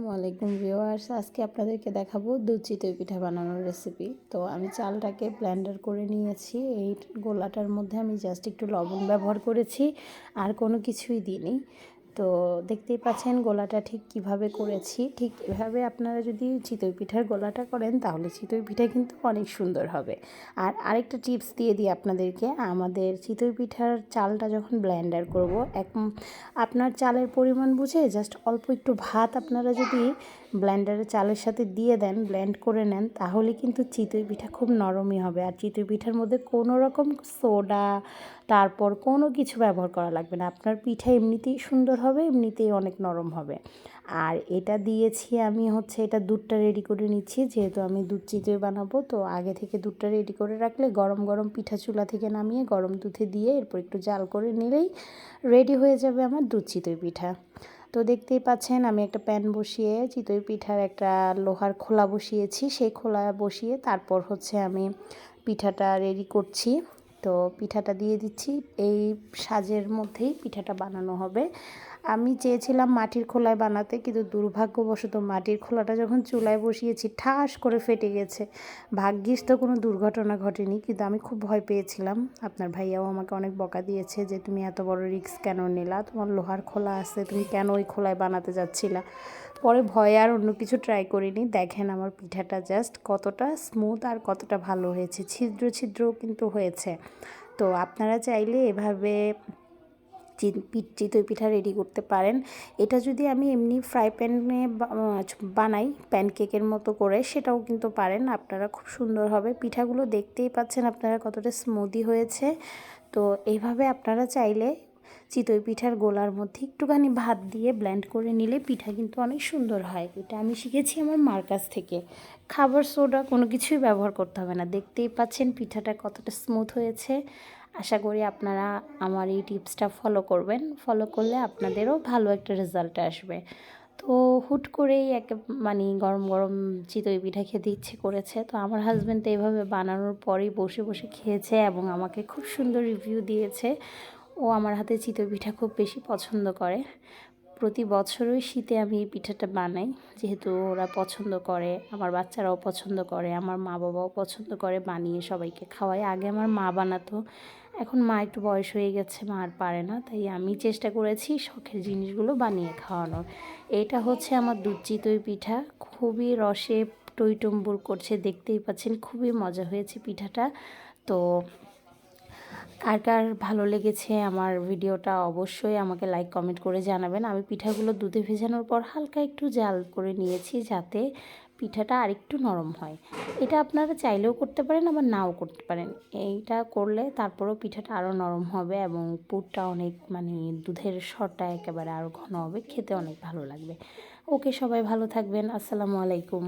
আসসালামু আলাইকুম ভিউয়ার্স, আজকে আপনাদেরকে দেখাবো দুধ চিতই পিঠা বানানোর রেসিপি। তো আমি চালটাকে ব্লেন্ডার করে নিয়েছি। এই গোলাটার মধ্যে আমি জাস্ট একটু লবণ ব্যবহার করেছি, আর কোনো কিছুই দিইনি। তো দেখতেই পাচ্ছেন গোলাটা ঠিক কিভাবে করেছি। ঠিক এভাবে আপনারা যদি চিতই পিঠার গোলাটা করেন তাহলে চিতই পিঠা কিন্তু অনেক সুন্দর হবে। আর আরেকটা টিপস দিয়ে দিই আপনাদেরকে, আমাদের চিতই পিঠার চালটা যখন ব্লেন্ডার করব, আপনার চালের পরিমাণ বুঝে জাস্ট অল্প একটু ভাত আপনারা যদি ব্লেন্ডারে চালের সাথে দিয়ে দেন, ব্লেন্ড করে নেন, তাহলে কিন্তু চিতই পিঠা খুব নরমই হবে। আর চিতই পিঠার মধ্যে কোনো রকম সোডা তারপর কোনো কিছু ব্যবহার করা লাগবে না। আপনার পিঠা এমনিতেই সুন্দর হবে, এমনিতেই অনেক নরম হবে। আর এটা দিয়েছি আমি এটা দুধটা রেডি করে নিচ্ছি, যেহেতু আমি দুধ চিতই বানাবো। তো আগে থেকে দুধটা রেডি করে রাখলে গরম গরম পিঠা চুলা থেকে নামিয়ে গরম দুধে দিয়ে এরপর একটু জাল করে নিলেই রেডি হয়ে যাবে আমার দুধ চিতই পিঠা। তো দেখতেই পাচ্ছেন আমি একটা প্যান বসিয়ে চিতই পিঠার একটা লোহার খোলা বসিয়েছি। সেই খোলা বসিয়ে তারপর আমি পিঠাটা রেডি করছি। তো পিঠাটা দিয়ে দিচ্ছি। এই সাজের মধ্যেই পিঠাটা বানানো হবে। আমি চেয়েছিলাম মাটির খোলায় বানাতে, কিন্তু দুর্ভাগ্যবশত মাটির খোলাটা যখন চুলায় বসিয়েছি ঠাস করে ফেটে গেছে। ভাগ্যিস তো কোনো দুর্ঘটনা ঘটেনি, কিন্তু আমি খুব ভয় পেয়েছিলাম। আপনার ভাইয়াও আমাকে অনেক বকা দিয়েছে যে তুমি এত বড় রিস্ক কেন নিলা, তোমার লোহার খোলা আছে, তুমি কেন ওই খোলায় বানাতে যাচ্ছিলা। পরে ভয়ে আর অন্য কিছু ট্রাই করিনি। দেখেন আমার পিঠাটা জাস্ট কতটা স্মুথ আর কতটা ভালো হয়েছে, ছিদ্র ছিদ্রও কিন্তু হয়েছে। তো আপনারা চাইলে এভাবে চিতই পিঠা রেডি করতে পারেন। এটা যদি আমি এমনি ফ্রাই প্যানে বানাই প্যানকেকের মতো করে, সেটাও কিন্তু পারেন আপনারা, খুব সুন্দর হবে। পিঠাগুলো দেখতেই পাচ্ছেন আপনারা কতটা স্মুদি হয়েছে। তো এইভাবে আপনারা চাইলে চিতই পিঠার গোলার মধ্যে একটুখানি ভাত দিয়ে ব্লেন্ড করে নিলে পিঠা কিন্তু অনেক সুন্দর হয়। এটা আমি শিখেছি আমার মার কাছ থেকে। খাবার সোডা কোনো কিছুই ব্যবহার করতে হবে না। দেখতেই পাচ্ছেন পিঠাটা কতটা স্মুথ হয়েছে। আশা করি আপনারা আমার এই টিপসটা ফলো করবেন। ফলো করলে আপনাদেরও ভালো একটা রেজাল্ট আসবে। তো হুট করেই গরম গরম চিতই পিঠা খেতে ইচ্ছে করেছে। তো আমার হাজব্যান্ড তো এইভাবে বানানোর পরেই বসে বসে খেয়েছে এবং আমাকে খুব সুন্দর রিভিউ দিয়েছে। ও আমার হাতে চিতই পিঠা খুব বেশি পছন্দ করে। প্রতি বছরই শীতে আমি এই পিঠাটা বানাই, যেহেতু ওরা পছন্দ করে, আমার বাচ্চারাও পছন্দ করে, আমার মা বাবাও পছন্দ করে, বানিয়ে সবাইকে খাওয়াই। আগে আমার মা বানাতো, এখন মা একটু বয়স হয়ে গেছে, মা আর পারে না, তাই আমি চেষ্টা করেছি শখের জিনিসগুলো বানিয়ে খাওয়ানোর। এটা আমার দুধ চিতই পিঠা, খুবই রসে টইটুম্বুর করছে, দেখতেই পাচ্ছেন খুবই মজা হয়েছে পিঠাটা। তো কার কার ভালো লেগেছে আমার ভিডিওটা অবশ্যই আমাকে লাইক কমেন্ট করে জানাবেন। আমি পিঠাগুলো দুধে ভেজানোর পর হালকা একটু জাল করে নিয়েছি, যাতে পিঠাটা আরেকটু নরম হয়। এটা আপনারা চাইলেও করতে পারেন, আবার নাও করতে পারেন। এইটা করলে তারপরেও পিঠাটা আরও নরম হবে এবং পুরটা অনেক দুধের সরটা একেবারে আরও ঘন হবে, খেতে অনেক ভালো লাগবে। ওকে, সবাই ভালো থাকবেন। আসসালামু আলাইকুম।